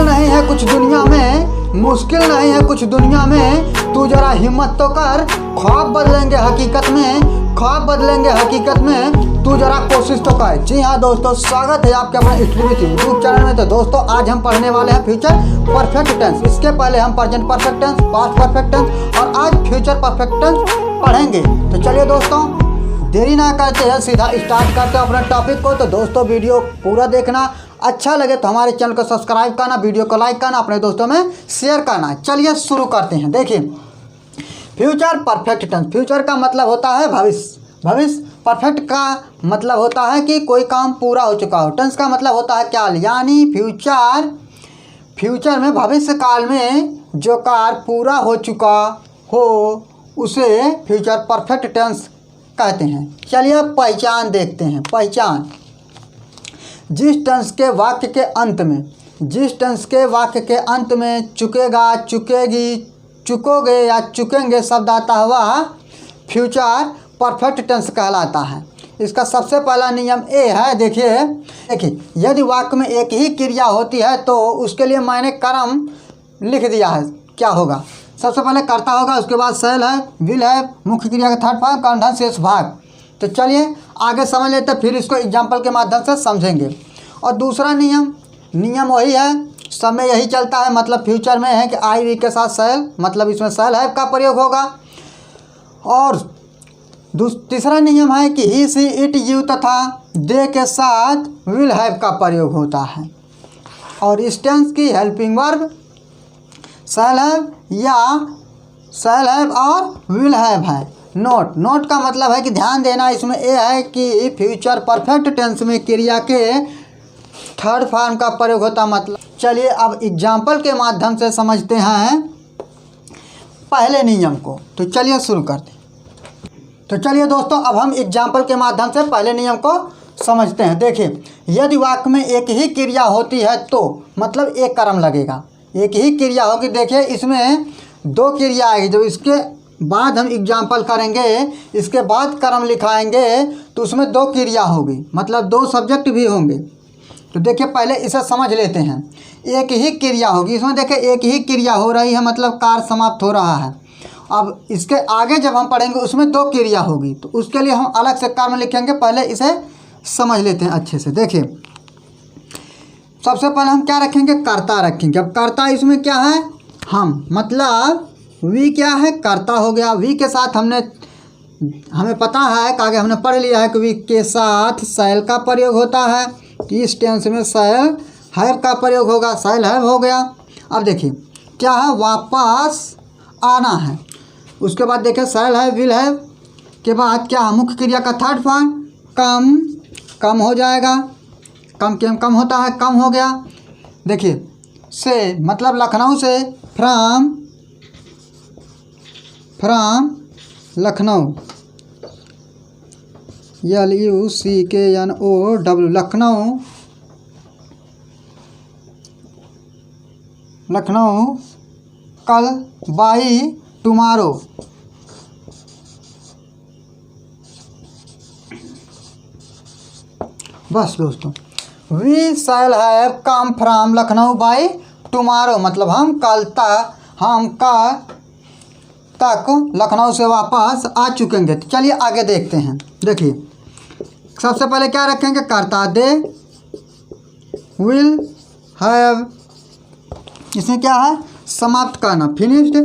नहीं है कुछ दुनिया में, मुश्किल नहीं है कुछ दुनिया में, तू जरा हिम्मत तो कर, ख्वाब बदलेंगे हकीकत में, ख्वाब बदलेंगे हकीकत में, तू जरा कोशिश तो कर। जी हाँ दोस्तों, स्वागत है आपके अपने स्टडी यूट्यूब चैनल में। तो दोस्तों आज हम पढ़ने वाले हैं फ्यूचर परफेक्ट टेंस। इसके पहले हम present perfect tense, past perfect tense और आज फ्यूचर परफेक्ट टेंस पढ़ेंगे। तो चलिए दोस्तों देरी ना करते हैं, सीधा स्टार्ट करते हैं अपने टॉपिक को। तो दोस्तों वीडियो पूरा देखना, अच्छा लगे तो हमारे चैनल को सब्सक्राइब करना, वीडियो को लाइक करना, अपने दोस्तों में शेयर करना। चलिए शुरू करते हैं। देखिए फ्यूचर परफेक्ट टेंस, फ्यूचर का मतलब होता है भविष्य, भविष्य परफेक्ट का मतलब होता है कि कोई काम पूरा हो चुका हो। टेंस का मतलब होता है काल, यानी फ्यूचर में भविष्य काल में जो कार्य पूरा हो चुका हो उसे फ्यूचर परफेक्ट टेंस कहते हैं। चलिए पहचान देखते हैं। पहचान, जिस टेंस के वाक्य के अंत में, जिस टेंस के वाक्य के अंत में चुकेगा, चुकेगी, चुकोगे या चुकेंगे शब्द आता है वह फ्यूचर परफेक्ट टेंस कहलाता है। इसका सबसे पहला नियम ए है। देखिए यदि वाक्य में एक ही क्रिया होती है तो उसके लिए मैंने कर्म लिख दिया है। क्या होगा? सबसे पहले कर्ता होगा, उसके बाद शैल है, विल है, मुख्य क्रिया का थर्ड फॉर्म, कंठन शेष भाग। तो चलिए आगे समझ लेते हैं, फिर इसको एग्जाम्पल के माध्यम से समझेंगे। और दूसरा नियम वही है, सब में यही चलता है। मतलब फ्यूचर में है कि आई वी के साथ शैल, मतलब इसमें शैल है का प्रयोग होगा। और तीसरा नियम है कि ही सी इट यू तथा दे के साथ विल हैव का प्रयोग होता है। और इस टेंस की हेल्पिंग वर्ब शैल हैव या शैल हैव और विल हैव है। नोट का मतलब है कि ध्यान देना। इसमें यह है कि फ्यूचर परफेक्ट टेंस में क्रिया के थर्ड फॉर्म का प्रयोग होता। मतलब चलिए अब एग्जाम्पल के माध्यम से समझते हैं पहले नियम को। तो चलिए शुरू करते हैं। तो चलिए दोस्तों अब हम एग्जाम्पल के माध्यम से पहले नियम को समझते हैं। देखिए यदि वाक्य में एक ही क्रिया होती है तो मतलब एक कर्म लगेगा, एक ही क्रिया होगी। देखिए इसमें दो क्रिया आएगी, जब इसके बाद हम एग्जाम्पल करेंगे, इसके बाद कर्म लिखाएंगे तो उसमें दो क्रिया होगी, मतलब दो सब्जेक्ट भी होंगे। तो देखिए पहले इसे समझ लेते हैं। एक ही क्रिया होगी, इसमें देखिए एक ही क्रिया हो रही है, मतलब कार्य समाप्त हो रहा है। अब इसके आगे जब हम पढ़ेंगे उसमें दो क्रिया होगी, तो उसके लिए हम अलग से कर्म लिखेंगे। पहले इसे समझ लेते हैं अच्छे से। देखिए सबसे पहले हम क्या रखेंगे? कर्ता रखेंगे। अब कर्ता इसमें क्या है? हम, मतलब वी क्या है? कर्ता हो गया। वी के साथ हमें पता है कि आगे हमने पढ़ लिया है कि वी के साथ शैल का प्रयोग होता है। इस टेंस में शैल हैव का प्रयोग होगा, शैल हैव हो गया। अब देखिए क्या है? वापस आना है। उसके बाद देखिए शैल हैव, विल हैव के बाद क्या है? मुख्य क्रिया का थर्ड फॉर्म, कम हो जाएगा। कम होता है, कम हो गया। देखिए से मतलब लखनऊ से, फ्रॉम लखनऊ, LUCKNOW, लखनऊ कल, बाई टुमारो। बस दोस्तों, we shall have come from Lucknow by tomorrow, मतलब हम कल तक लखनऊ से वापस आ चुकेंगे। तो चलिए आगे देखते हैं। देखिए सबसे पहले क्या रखेंगे? कर्ता, दे विल हैव, इसमें क्या है? समाप्त करना, फिनिश्ड,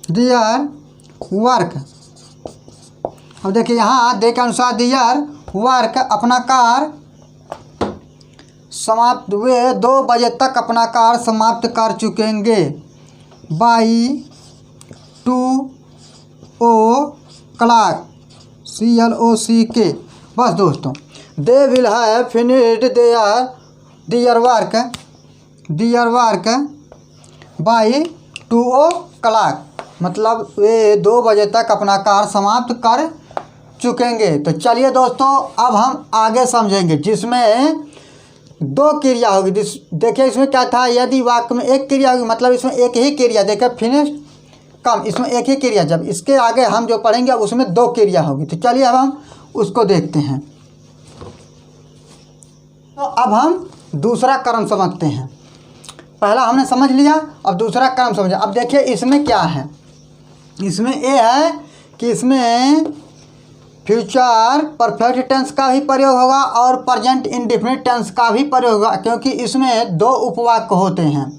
दियर वर्क। अब देखिए यहाँ दे के अनुसार दियर वर्क, अपना कार्य समाप्त, वे 2 बजे तक अपना कार्य समाप्त कर चुकेंगे। By 2 o'clock, CLOCK। बस दोस्तों, they will have finished their work by 2 o'clock, मतलब वे 2 बजे तक अपना कार्य समाप्त कर चुकेंगे। तो चलिए दोस्तों अब हम आगे समझेंगे, जिसमें दो क्रिया होगी। देखिए इसमें क्या था? यदि वाक्य में एक क्रिया होगी, मतलब इसमें एक ही क्रिया, देखिए फिनिश्ड कम, इसमें एक ही क्रिया, जब इसके आगे हम जो पढ़ेंगे अब उसमें 2 क्रिया होगी। तो चलिए अब हम उसको देखते हैं। तो अब हम दूसरा क्रम समझते हैं। पहला हमने समझ लिया, अब दूसरा क्रम समझे। अब देखिए इसमें क्या है, इसमें ये है कि इसमें फ्यूचर परफेक्ट टेंस का भी प्रयोग होगा और प्रेजेंट इंडेफिनिट टेंस का भी प्रयोग होगा, क्योंकि इसमें 2 उपवाक्य होते हैं।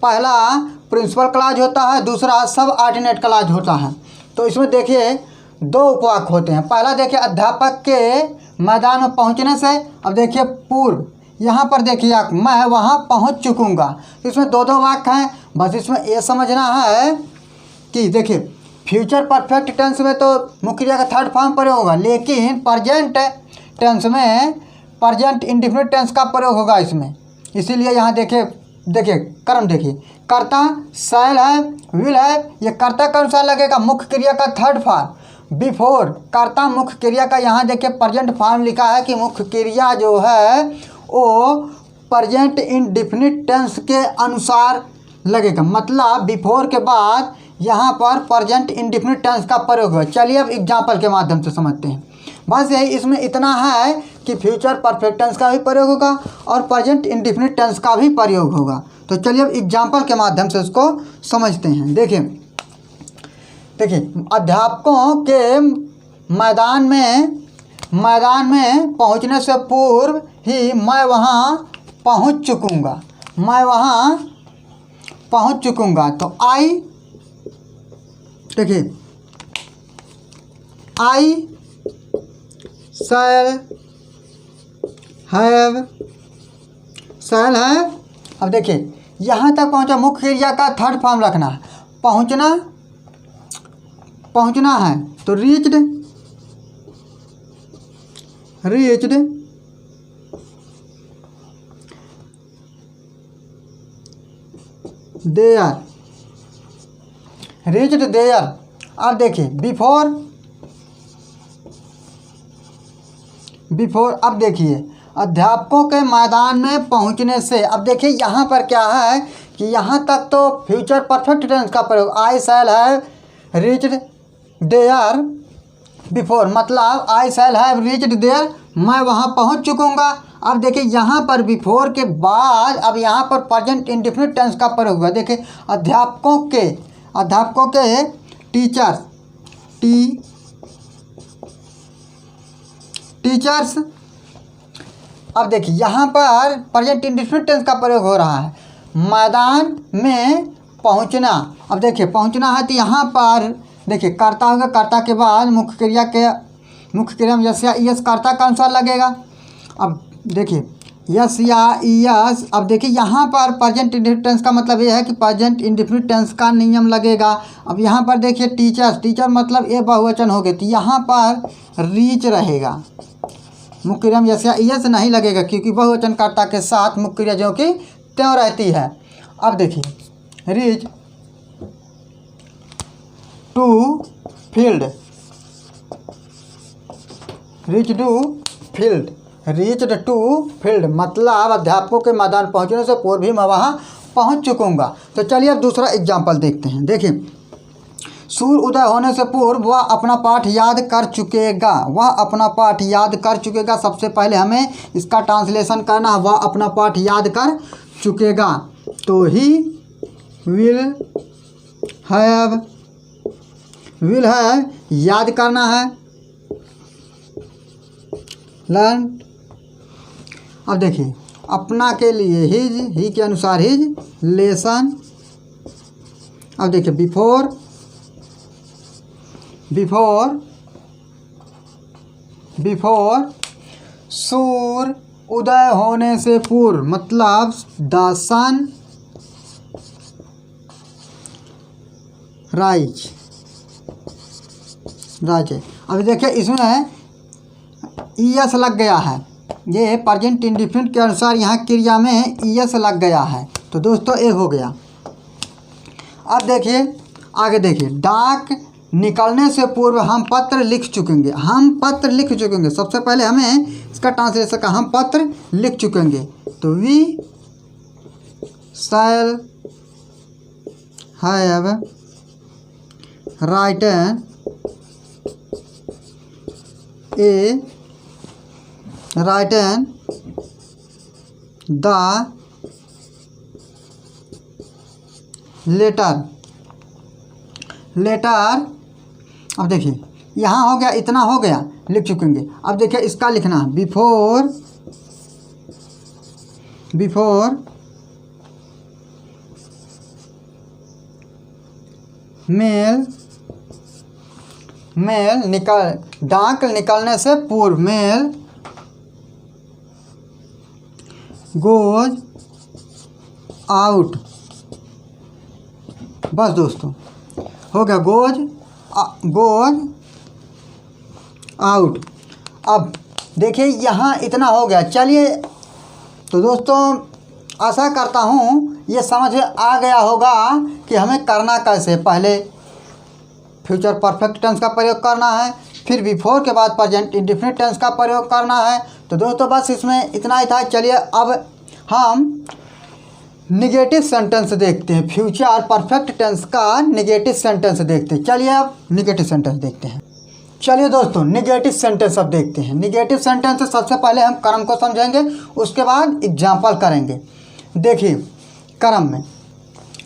पहला प्रिंसिपल क्लॉज होता है, दूसरा सब ऑर्डिनेट क्लॉज होता है। तो इसमें देखिए 2 उपवाक्य होते हैं। पहला देखिए अध्यापक के मैदान में पहुंचने से, अब देखिए पूर्व, यहाँ पर देखिए मैं वहाँ पहुँच चुकूँगा। इसमें 2 वाक्य हैं। बस इसमें ये समझना है कि देखिए फ्यूचर परफेक्ट टेंस में तो मुख्य क्रिया का थर्ड फॉर्म प्रयोग होगा, लेकिन प्रेजेंट टेंस में प्रेजेंट इंडेफिनिट टेंस का प्रयोग होगा इसमें। इसीलिए यहाँ देखिए क्रम देखिए, कर्ता शैल है, विल है, ये कर्ता के अनुसार लगेगा। मुख्य क्रिया का थर्ड फॉर्म बिफोर, कर्ता मुख्य क्रिया का, यहाँ देखिए प्रेजेंट फॉर्म लिखा है कि मुख्य क्रिया जो है वो प्रेजेंट इंडेफिनिट टेंस के अनुसार लगेगा, मतलब बिफोर के बाद यहाँ पर प्रेजेंट इंडेफिनिट टेंस का प्रयोग होगा। चलिए अब एग्जाम्पल के माध्यम से समझते हैं। बस यही इसमें इतना है कि फ्यूचर परफेक्ट टेंस का भी प्रयोग होगा और प्रेजेंट इंडेफिनिट टेंस का भी प्रयोग होगा। तो चलिए अब एग्जाम्पल के माध्यम से उसको समझते हैं। देखिए अध्यापकों के मैदान में पहुंचने से पूर्व ही मैं वहां पहुंच चुकूंगा। तो आई शैल हैव। अब देखिए यहाँ तक पहुँचा, मुख्य क्रिया का थर्ड फॉर्म रखना है। पहुँचना है तो रीच्ड देयर। अब देखिए बिफोर, अब देखिए अध्यापकों के मैदान में पहुंचने से। अब देखिए यहाँ पर क्या है कि यहाँ तक तो फ्यूचर परफेक्ट टेंस का प्रयोग, I shall have reached there before, मतलब I shall have reached there, मैं वहाँ पहुँच चुकूँगा। अब देखिए यहाँ पर बिफोर के बाद अब यहाँ पर प्रेजेंट इंडेफिनिट टेंस का प्रयोग हुआ। देखिए अध्यापकों के टीचर्स। अब देखिए यहाँ पर प्रेजेंट इंडेफिनिट टेंस का प्रयोग हो रहा है। मैदान में पहुँचना, अब देखिए पहुँचना है तो यहाँ पर देखिए कर्ता होगा, कर्ता के बाद मुख्य क्रिया में यस या ईएस कर्ता का अनुसार लगेगा। अब देखिए यस या ईएस। अब देखिए यहाँ पर प्रेजेंट इंडेफिनिट टेंस का मतलब ये है कि प्रेजेंट इंडेफिनिट टेंस का नियम लगेगा। अब यहाँ पर देखिए टीचर मतलब ये बहुवचन हो गए, तो यहाँ पर रीच रहेगा। मुख्य क्रिया में यस या ईएस नहीं लगेगा, क्योंकि बहुवचन कर्ता के साथ मुख्य क्रिया जो कि त्यों रहती है। अब देखिए रीच टू फील्ड, मतलब अध्यापकों के मैदान पहुंचने से पूर्व भी मैं वहां पहुंच चुकूंगा। तो चलिए अब दूसरा एग्जाम्पल देखते हैं। देखिए सूर्य उदय होने से पूर्व वह अपना पाठ याद कर चुकेगा। सबसे पहले हमें इसका ट्रांसलेशन करना है, वह अपना पाठ याद कर चुकेगा। तो ही विल हैव याद करना है, लर्न। अब देखिए अपना के लिए ही के अनुसार हिज लेसन। अब देखिए बिफोर सूर्य उदय होने से पूर्व, मतलब द सन राइज। अब देखिए इसमें ईएस लग गया है, ये प्रेजेंट इंडेफिनिट के अनुसार यहाँ क्रिया में ईएस लग गया है। तो दोस्तों ये हो गया। अब देखिए आगे देखिए, डाक निकलने से पूर्व हम पत्र लिख चुकेंगे। सबसे पहले हमें इसका ट्रांसलेशन का, हम पत्र लिख चुकेंगे। तो we shall have written the letter. अब देखिए यहाँ हो गया, इतना हो गया, लिख चुकेंगे। अब देखिए इसका लिखना है बिफोर मेल डाक निकलने से पूर्व, मेल गोज आउट। बस दोस्तों हो गया, गोज आउट। अब देखिए यहाँ इतना हो गया। चलिए तो दोस्तों आशा करता हूँ ये समझ में आ गया होगा कि हमें करना कैसे। पहले फ्यूचर परफेक्ट टेंस का प्रयोग करना है, फिर बिफोर के बाद प्रेजेंट इंडेफिनिट टेंस का प्रयोग करना है। तो दोस्तों बस इसमें इतना ही था। चलिए अब हम निगेटिव सेंटेंस देखते हैं। फ्यूचर परफेक्ट टेंस का निगेटिव सेंटेंस देखते हैं। चलिए अब निगेटिव सेंटेंस देखते हैं। चलिए दोस्तों निगेटिव सेंटेंस अब देखते हैं। निगेटिव सेंटेंस सबसे पहले हम कर्म को समझेंगे, उसके बाद एग्जाम्पल करेंगे। देखिए कर्म में,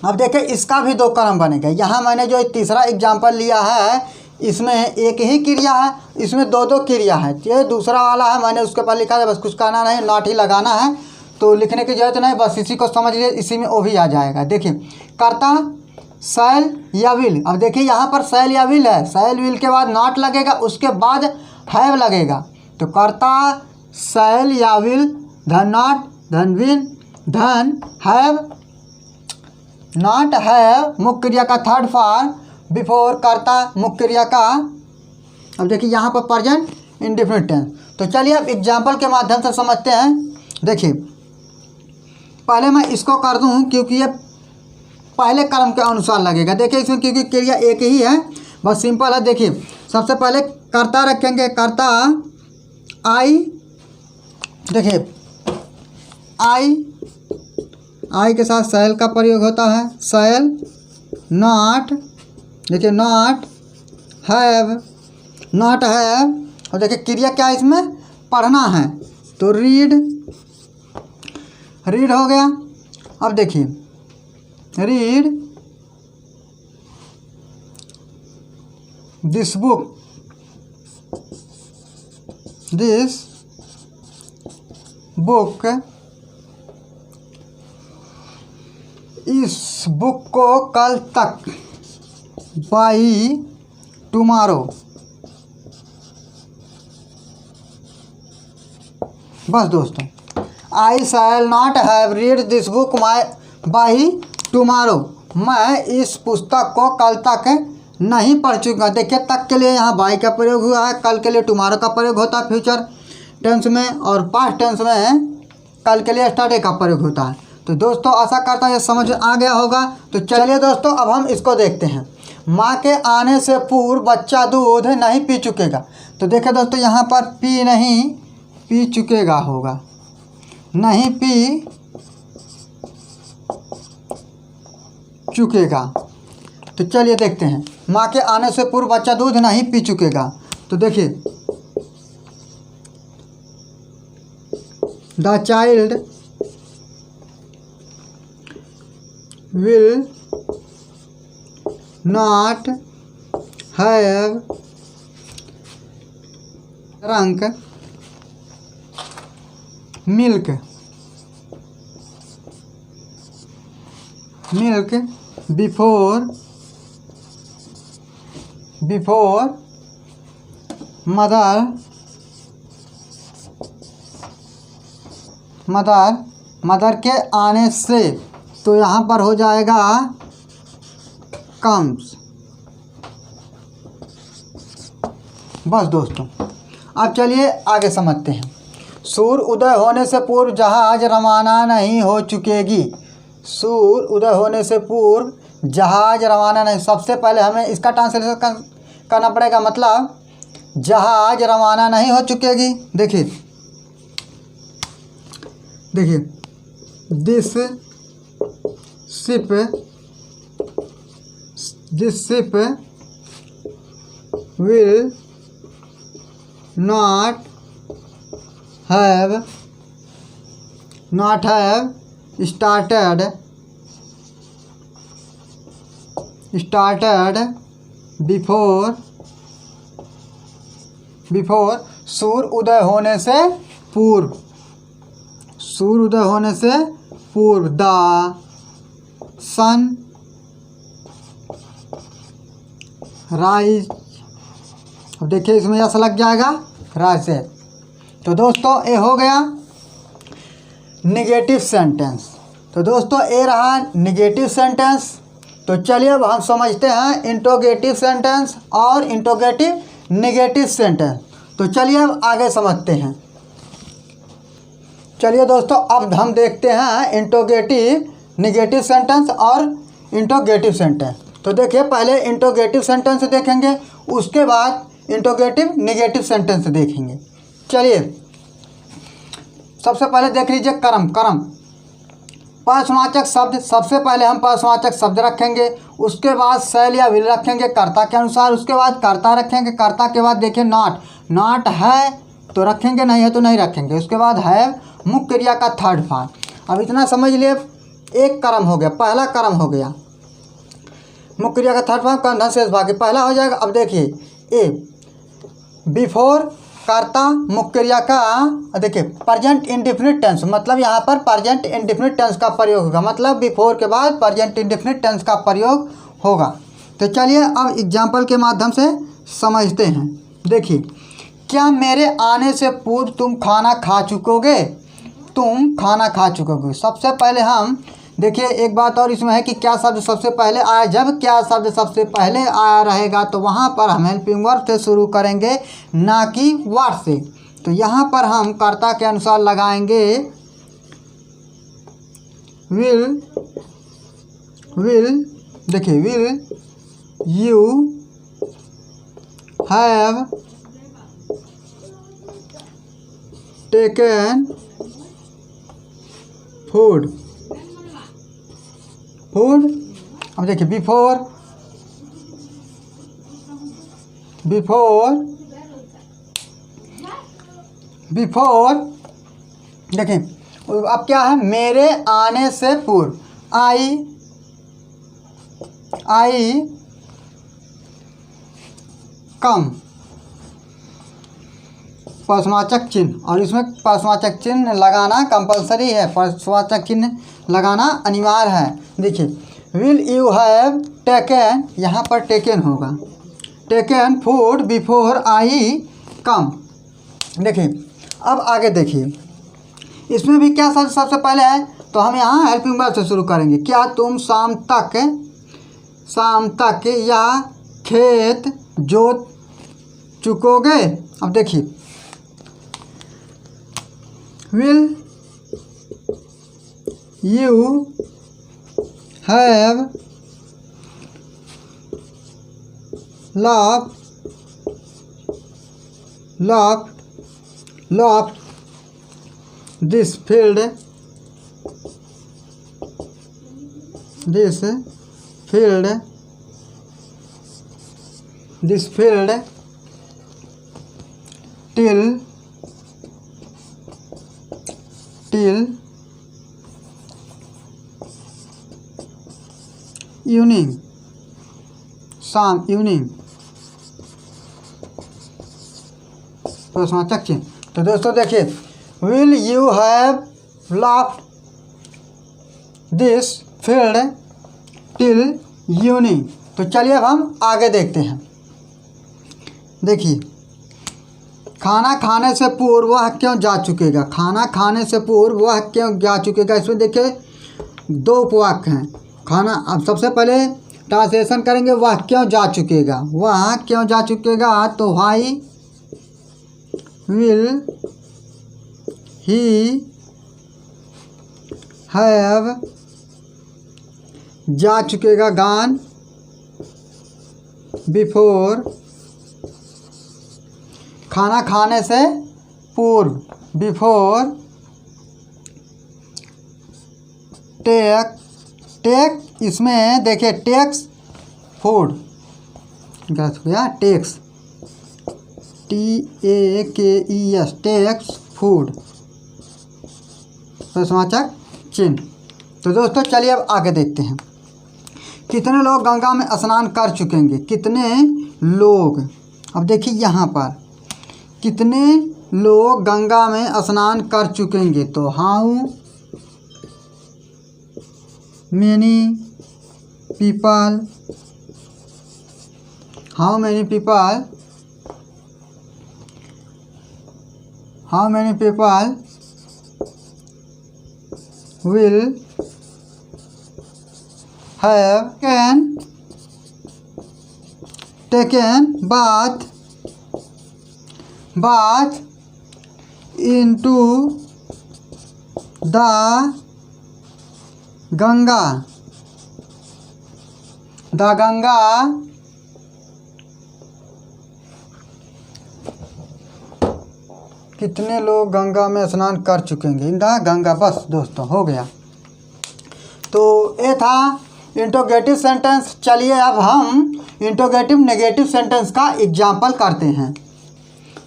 अब देखिए इसका भी दो कर्म बनेगा। यहाँ मैंने जो तीसरा एग्जाम्पल लिया है इसमें एक ही क्रिया है, इसमें दो दो क्रिया है। ये दूसरा वाला है, मैंने उसके ऊपर लिखा है, बस कुछ कहना नहीं, नॉट ही लगाना है, तो लिखने की जरूरत नहीं, बस इसी को समझ लीजिए, इसी में वो भी आ जाएगा। देखिए कर्ता शैल या विल। अब देखिए यहाँ पर शैल या विल है, शैल विल के बाद नॉट लगेगा, उसके बाद हैव लगेगा। तो कर्ता शैल या विल, धन नॉट, धन विल, धन हैव, नॉट हैव मुख्य क्रिया का थर्ड फॉर्म, बिफोर कर्ता मुख्य क्रिया का। अब देखिए यहाँ पर प्रेजेंट इंडेफिनिट टेंस। तो चलिए अब एग्जाम्पल के माध्यम से समझते हैं। देखिए पहले मैं इसको कर दूँ क्योंकि ये पहले कर्म के अनुसार लगेगा। देखिए इसमें क्योंकि क्रिया एक ही है, बस सिंपल है। देखिए सबसे पहले कर्ता रखेंगे, कर्ता आई। देखिए आई के साथ शैल का प्रयोग होता है, शैल। नॉट, देखिए नॉट हैव, और देखिए क्रिया क्या है इसमें, पढ़ना है, तो रीड हो गया। अब देखिए रीड दिस बुक, इस बुक को कल तक, बाई टुमारो। बस दोस्तों, I shall not have read this book by tomorrow. मैं इस पुस्तक को कल तक नहीं पढ़ चुका। देखिए तक के लिए यहाँ बाई का प्रयोग हुआ है, कल के लिए टुमारो का प्रयोग होता है फ्यूचर टेंस में, और पास्ट टेंस में कल के लिए स्टडे का प्रयोग होता है। तो दोस्तों आशा करता हूँ ये समझ आ गया होगा। तो चलिए दोस्तों अब हम इसको देखते हैं। माँ के आने से पूर्व बच्चा दूध नहीं पी चुकेगा। तो देखिए दोस्तों यहाँ पर पी चुकेगा होगा, नहीं पी चुकेगा। तो चलिए देखते हैं, माँ के आने से पूर्व बच्चा दूध नहीं पी चुकेगा। तो देखिए the child will not have drunk milk before mother के आने से। तो यहाँ पर हो जाएगा कम्स। बस दोस्तों अब चलिए आगे समझते हैं। सूर्य उदय होने से पूर्व जहाज रवाना नहीं हो चुकेगी। सूर्य उदय होने से पूर्व जहाज रवाना नहीं, सबसे पहले हमें इसका ट्रांसलेशन करना पड़ेगा, मतलब जहाज रवाना नहीं हो चुकेगी। देखिए this ship will not have started before सूर्य उदय होने से पूर्व, सूर्य उदय होने से पूर्व द सन राइज। अब देखिए इसमें यस लग जाएगा राइज से। तो दोस्तों ये हो गया निगेटिव सेंटेंस। तो दोस्तों ये रहा निगेटिव सेंटेंस। तो चलिए अब हम समझते हैं इंट्रोगेटिव सेंटेंस और इंट्रोगेटिव नेगेटिव सेंटेंस। तो चलिए अब आगे समझते हैं। चलिए दोस्तों अब हम देखते हैं इंट्रोगेटिव नेगेटिव सेंटेंस और इंट्रोगेटिव सेंटेंस। तो देखिए पहले इंट्रोगेटिव सेंटेंस देखेंगे, उसके बाद इंट्रोगेटिव नेगेटिव सेंटेंस देखेंगे। चलिए सबसे पहले देख लीजिए कर्म। कर्म पर्यायवाचक शब्द, सबसे पहले हम पर्यायवाचक शब्द रखेंगे, उसके बाद शैल या विल रखेंगे कर्ता के अनुसार, उसके बाद कर्ता रखेंगे। कर्ता के बाद देखिए नॉट, नॉट है तो रखेंगे, नहीं है तो नहीं रखेंगे। उसके बाद है मुख्य क्रिया का थर्ड फॉर्म। अब इतना समझ लिए, एक कर्म हो गया, पहला कर्म हो गया। मुख्य क्रिया का थर्ड फॉर्म कंधन शेष भाग पहला हो जाएगा। अब देखिए ए बिफोर कर्ता मुख्य क्रिया का देखिए प्रेजेंट इंडेफिनिट टेंस, मतलब यहाँ पर प्रेजेंट इंडेफिनिट टेंस का प्रयोग होगा, मतलब बिफोर के बाद प्रेजेंट इंडेफिनिट टेंस का प्रयोग होगा। तो चलिए अब एग्जाम्पल के माध्यम से समझते हैं। देखिए क्या मेरे आने से पूर्व तुम खाना खा चुकोगे, तुम खाना खा चुकोगे। सबसे पहले हम देखिए एक बात और इसमें है कि क्या शब्द सबसे पहले आया, जब क्या शब्द सबसे पहले आया रहेगा तो वहाँ पर हम हेल्पिंग वर्ब से शुरू करेंगे, ना कि वर्ब से। तो यहाँ पर हम कर्ता के अनुसार लगाएंगे विल, देखिए will you have taken food, food. अब देखिए बिफोर देखिए अब क्या है, मेरे आने से पूर्व आई कम प्रश्नवाचक चिन्ह, और इसमें प्रश्नवाचक चिन्ह लगाना कंपलसरी है, प्रश्नवाचक चिन्ह लगाना अनिवार्य है। देखिए विल यू हैव टेकन, यहाँ पर टेकन होगा, टेकन फूड बिफोर आई कम। देखिए अब आगे देखिए इसमें भी क्या सबसे पहले है, तो हम यहाँ हेल्पिंग वर्ब से शुरू करेंगे। क्या तुम शाम तक या खेत जोत चुकोगे। अब देखिए will you have left this field till evening, शाम इवनिंग प्रश्नवाचक चिन्ह। तो दोस्तों देखिए will you have left this field till evening. तो चलिए अब हम आगे देखते हैं। देखिए खाना खाने से पूर्व वह क्यों जा चुकेगा, खाना खाने से पूर्व वह क्यों जा चुकेगा। इसमें देखिए दो उपवाक्य हैं। खाना, अब सबसे पहले ट्रांसलेशन करेंगे वह क्यों जा चुकेगा, वह क्यों जा चुकेगा। तो व्हाई विल ही हैव, जा चुकेगा गॉन बिफोर, खाना खाने से पूर्व बिफोर, टेक, इसमें देखिए टेक्स फूड, गलत हो गया, टेक्स, TAKES, टेक्स फूड, प्रश्नवाचक चिन्ह। तो दोस्तों चलिए अब आगे देखते हैं। कितने लोग गंगा में स्नान कर चुकेंगे, कितने लोग। अब देखिए यहाँ पर कितने लोग गंगा में स्नान कर चुकेंगे, तो how many people, how many people, how many people will have taken bath into the Ganga, कितने लोग गंगा में स्नान कर चुकेंगे, इन द गंगा। बस दोस्तों हो गया। तो ये था इंट्रोगेटिव सेंटेंस। चलिए अब हम इंट्रोगेटिव नेगेटिव सेंटेंस का एग्जाम्पल करते हैं।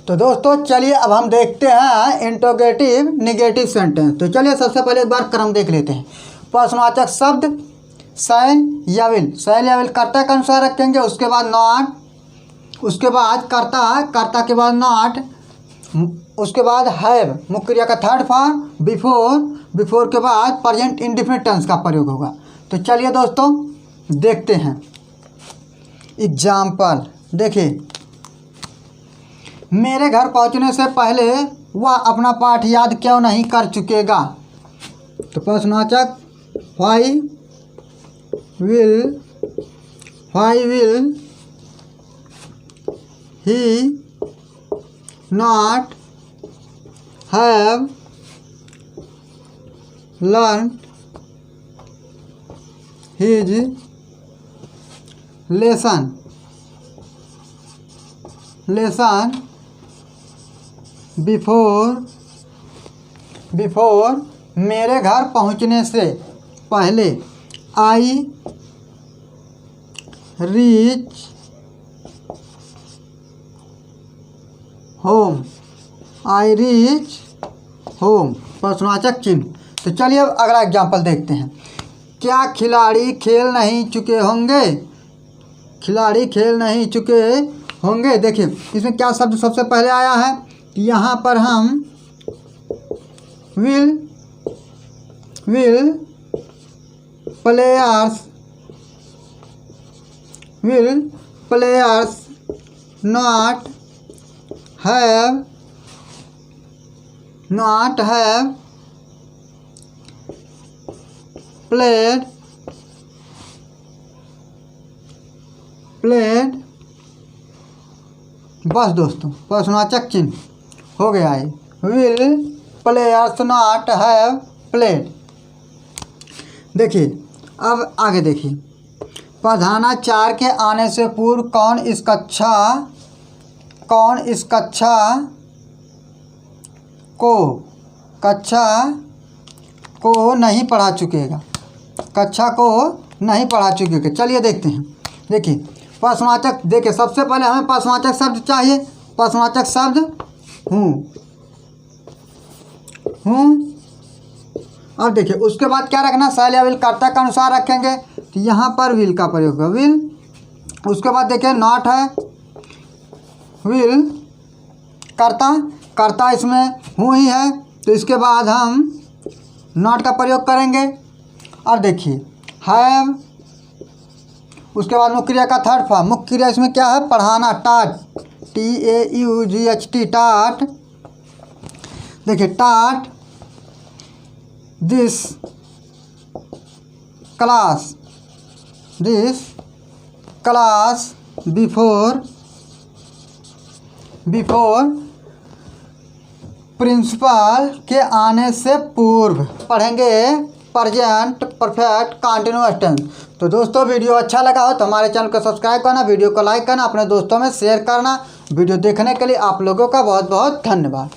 तो दोस्तों चलिए अब हम देखते हैं इंट्रोगेटिव नेगेटिव सेंटेंस। तो चलिए सबसे पहले एक बार क्रम देख लेते हैं। प्रश्नवाचक शब्द शैल या विल, शैल या विल कर्ता के अनुसार रखेंगे, उसके बाद नॉट, उसके बाद कर्ता के बाद नॉट, उसके बाद हैव, मुख्य क्रिया का थर्ड फॉर्म, बिफोर के बाद प्रेजेंट इंडेफिनिट टेंस का प्रयोग होगा। तो चलिए दोस्तों देखते हैं एग्जाम्पल। देखिए, मेरे घर पहुंचने से पहले वह अपना पाठ याद क्यों नहीं कर चुकेगा। तो प्रश्नवाचक why will he not have learned his lesson before मेरे घर पहुंचने से पहले I reach home, प्रश्नवाचक चिन्ह। तो चलिए अब अगला एग्जाम्पल देखते हैं। क्या खिलाड़ी खेल नहीं चुके होंगे, खिलाड़ी खेल नहीं चुके होंगे। देखिए इसमें क्या शब्द सबसे पहले आया है, यहाँ पर हम will players not have played बस दोस्तों प्रश्नवाचक चिन्ह हो गया है। Will players not have played. देखिए अब आगे देखिए, प्रधानाचार्य के आने से पूर्व कौन इस कक्षा को नहीं पढ़ा चुकेगा, चलिए देखते हैं। देखिए प्रश्नवाचक, देखिए सबसे पहले हमें प्रश्नवाचक शब्द चाहिए। प्रश्नवाचक शब्द हूँ। अब देखिए उसके बाद क्या रखना, शैल या विल कर्ता के अनुसार रखेंगे। तो यहाँ पर विल का प्रयोग होगा, विल। उसके बाद देखिए नॉट है, विल कर्ता इसमें हूँ ही है, तो इसके बाद हम नॉट का प्रयोग करेंगे। और देखिए हैव, उसके बाद मुख्य क्रिया का थर्ड फॉर्म। मुख्य क्रिया इसमें क्या है, पढ़ाना, टाट, TAUGHT, टाट। देखिए टाट दिस क्लास बिफोर प्रिंसिपल के आने से पूर्व। पढ़ेंगे प्रेजेंट परफेक्ट कंटिन्यूअस टेंस। तो दोस्तों वीडियो अच्छा लगा हो तो हमारे चैनल को सब्सक्राइब करना, वीडियो को लाइक करना, अपने दोस्तों में शेयर करना। वीडियो देखने के लिए आप लोगों का बहुत बहुत धन्यवाद।